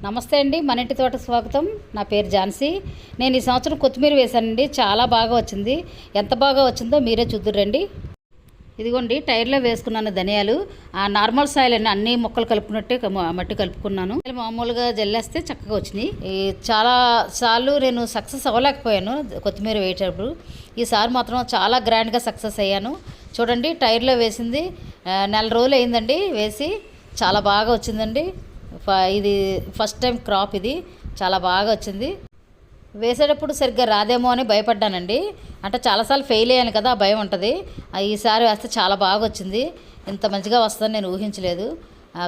నమస్తే అండి, మన ఇంటి తోటకు స్వాగతం. నా పేరు ఝాన్సీ. నేను ఈ సంవత్సరం కొత్తిమీర వేశానండి. చాలా బాగా వచ్చింది. ఎంత బాగా వచ్చిందో మీరే చూద్దురండి. ఇదిగోండి, టైర్లో వేసుకున్నాను ధనియాలు. నార్మల్ సాయిల్ అండి, అన్ని మొక్కలు కలుపుకున్నట్టే మట్టి కలుపుకున్నాను. మామూలుగా జల్లేస్తే చక్కగా వచ్చినాయి. చాలా సార్లు నేను సక్సెస్ అవ్వలేకపోయాను కొత్తిమీర వేసేటప్పుడు. ఈసారి మాత్రం చాలా గ్రాండ్గా సక్సెస్ అయ్యాను. చూడండి, టైర్లో వేసింది నెల రోజులు అయిందండి వేసి. చాలా బాగా వచ్చిందండి. ఇది ఫస్ట్ టైం క్రాప్. ఇది చాలా బాగా వచ్చింది. వేసేటప్పుడు సరిగ్గా రాదేమో అని భయపడ్డానండి. అంటే చాలాసార్లు ఫెయిల్ అయ్యాను కదా, భయం ఉంటుంది. ఈసారి వేస్తే చాలా బాగా వచ్చింది. ఇంత మంచిగా వస్తుందని నేను ఊహించలేదు.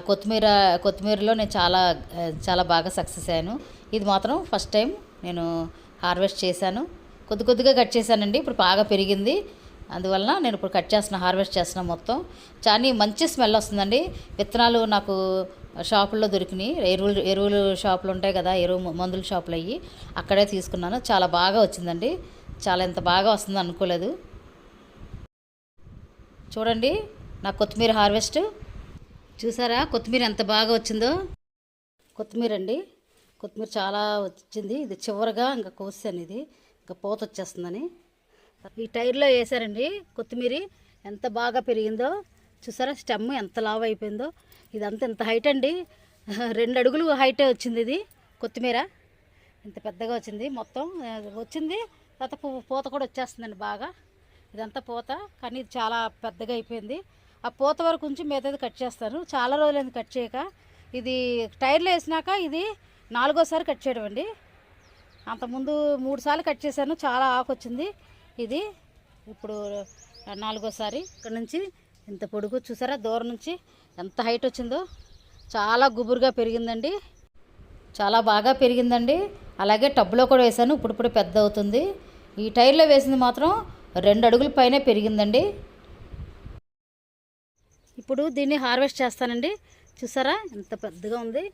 కొత్తిమీరలో నేను చాలా బాగా సక్సెస్ అయ్యాను. ఇది మాత్రం ఫస్ట్ టైం నేను హార్వెస్ట్ చేశాను. కొద్దిగా కట్ చేశానండి. ఇప్పుడు బాగా పెరిగింది. అందువలన నేను ఇప్పుడు హార్వెస్ట్ చేస్తున్నాను మొత్తం. చాలా మంచి స్మెల్ వస్తుందండి. విత్తనాలు నాకు షాపుల్లో దొరికినాయి. ఎరువులు షాపులు ఉంటాయి కదా, మందుల షాపులు అయ్యి అక్కడే తీసుకున్నాను. చాలా బాగా వచ్చిందండి. ఎంత బాగా వస్తుందో అనుకోలేదు. చూడండి, నా కొత్తిమీర హార్వెస్ట్ చూసారా? కొత్తిమీర ఎంత బాగా వచ్చిందో. కొత్తిమీర చాలా వచ్చింది. ఇది చివరిగా ఇంకా కోసాను. ఇది ఇంకా పూత వచ్చేస్తుందని ఈ టైర్లో వేసారండి. కొత్తిమీర ఎంత బాగా పెరిగిందో చూసారా? స్టెమ్ ఎంత లావు అయిపోయిందో. ఇదంతా ఎంత హైట్ అండి, 2 అడుగులు హైటే వచ్చింది. ఇది కొత్తిమీర ఇంత పెద్దగా వచ్చింది. మొత్తం వచ్చింది. తర్వాత పూత కూడా వచ్చేస్తుందండి బాగా. ఇదంతా పూత, కానీ ఇది చాలా పెద్దగా అయిపోయింది. ఆ పూత వరకు ఉంచి మిగతాది కట్ చేస్తాను. చాలా రోజులైంది కట్ చేయక. ఇది టైర్లో వేసినాక ఇది 4వ సారి కట్ చేయడం అండి. అంతకుముందు 3 సార్లు కట్ చేశాను. చాలా ఆకు వచ్చింది. ఇది ఇప్పుడు 4వ సారి. ఇక్కడ నుంచి ఇంత పొడుగు చూసారా? దూరం నుంచి ఎంత హైట్ వచ్చిందో. చాలా గుబురుగా పెరిగిందండి. చాలా బాగా పెరిగిందండి. అలాగే టబ్లో కూడా వేసాను. ఇప్పుడు పెద్ద అవుతుంది. ఈ టైర్లో వేసింది మాత్రం 2 అడుగుల పైనే పెరిగిందండి. ఇప్పుడు దీన్ని హార్వెస్ట్ చేస్తానండి. చూసారా ఎంత పెద్దగా ఉంది.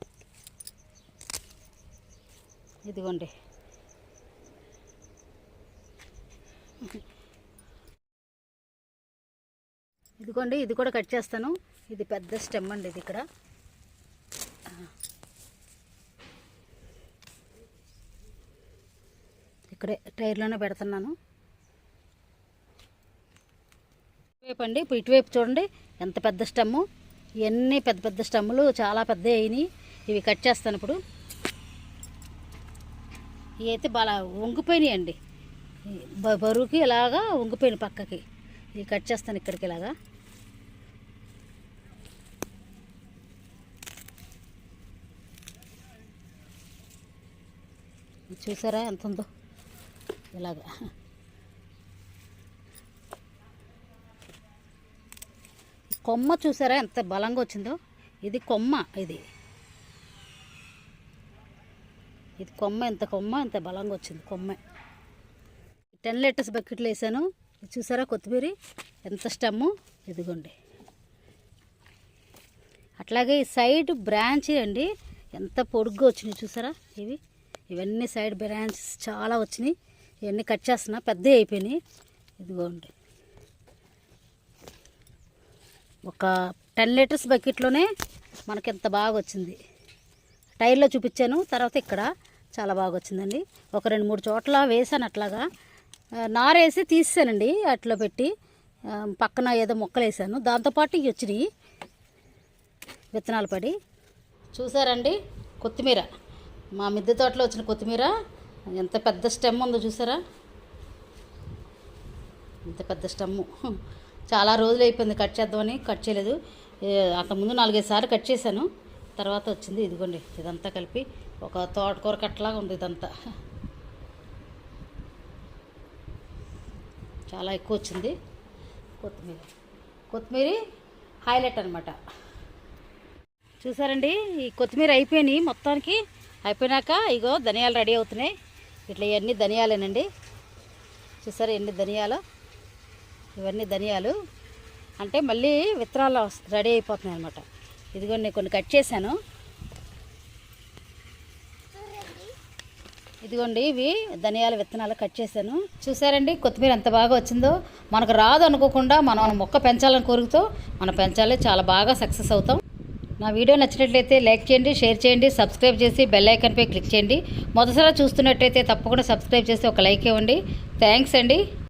ఇదిగోండి, ఇది కూడా కట్ చేస్తాను. ఇది పెద్ద స్టెమ్ అండి. ఇది ఇక్కడే టైర్లోనే పెడుతున్నాను. ఇప్పుడు ఇటువైపు చూడండి ఎంత పెద్ద స్టెమ్ము. ఇవన్నీ పెద్ద స్టెమ్ములు చాలా పెద్ద అయినాయి. ఇవి కట్ చేస్తాను ఇప్పుడు. ఇవి అయితే బాగా వంగిపోయినాయి అండి. బరువుకి ఇలాగా వంగిపోయినాయి పక్కకి. ఇవి కట్ చేస్తాను ఇక్కడికి ఇలాగా. చూసారా ఎంత ఉందో ఇలాగా. కొమ్మ చూసారా ఎంత బలంగా వచ్చిందో. ఇది కొమ్మ. ఇది కొమ్మ. ఎంత బలంగా వచ్చింది కొమ్మ. 10 లీటర్స్ బకెట్లు వేసాను. చూసారా కొత్తిమీర ఎంత స్టెమ్ము. ఇదిగోండి. అట్లాగే ఈ సైడ్ బ్రాంచ్ అండి ఎంత పొడుగ్గా వచ్చినాయి చూసారా? ఇవన్నీ సైడ్ బ్రాంచెస్ చాలా వచ్చినాయి. ఇవన్నీ కట్ చేస్తున్నా, పెద్ద అయిపోయినాయి. ఇదిగోండి, ఒక 10 లీటర్స్ బకెట్లోనే మనకి ఎంత బాగా వచ్చింది. టైర్లో చూపించాను. తర్వాత ఇక్కడ చాలా బాగా వచ్చిందండి. ఒక 2-3 చోట్ల వేసాను. అట్లాగా నారేసి తీసానండి. అట్లా పెట్టి పక్కన ఏదో మొక్కలు వేసాను. దాంతోపాటు ఇవి వచ్చినాయి విత్తనాలు పడి. చూసారండి కొత్తిమీర, మా మిద్దె తోటలో వచ్చిన కొత్తిమీర ఎంత పెద్ద స్టెమ్ ఉందో చూసారా? ఎంత పెద్ద స్టెమ్ము. చాలా రోజులు అయిపోయింది కట్ చేద్దామని, కట్ చేయలేదు. అంతకుముందు 4-5 సార్లు కట్ చేశాను. తర్వాత వచ్చింది. ఇదిగోండి, ఇదంతా కలిపి ఒక తోటకూర కట్టలాగా ఉంది. ఇదంతా చాలా ఎక్కువ వచ్చింది కొత్తిమీర హైలైట్ అనమాట. చూసారండి, ఈ కొత్తిమీర అయిపోయినాయి. మొత్తానికి అయిపోయినాక ఇగో ధనియాలు రెడీ అవుతున్నాయి. ఇట్లా ఇవన్నీ ధనియాలేనండి. చూసారా ఎన్ని ధనియాలు. ఇవన్నీ ధనియాలు అంటే మళ్ళీ విత్తనాలు రెడీ అయిపోతున్నాయి అనమాట. ఇదిగోండి, కొన్ని కట్ చేశాను. ఇదిగోండి, ఇవి ధనియాల విత్తనాలు కట్ చేశాను. చూసారండి కొత్తిమీర ఎంత బాగా వచ్చిందో. మనకు రాదు అనుకోకుండా మనం మొక్క పెంచాలని కోరుకుతో మనం పెంచాలి. చాలా బాగా సక్సెస్ అవుతాం. నా వీడియో నచ్చినట్లయితే లైక్ చేయండి, షేర్ చేయండి, సబ్స్క్రైబ్ చేసి బెల్ ఐకాన్పై క్లిక్ చేయండి. మొదటిసారి చూస్తున్నట్టయితే తప్పకుండా సబ్స్క్రైబ్ చేసి ఒక లైక్ ఇవ్వండి. థ్యాంక్స్ అండి.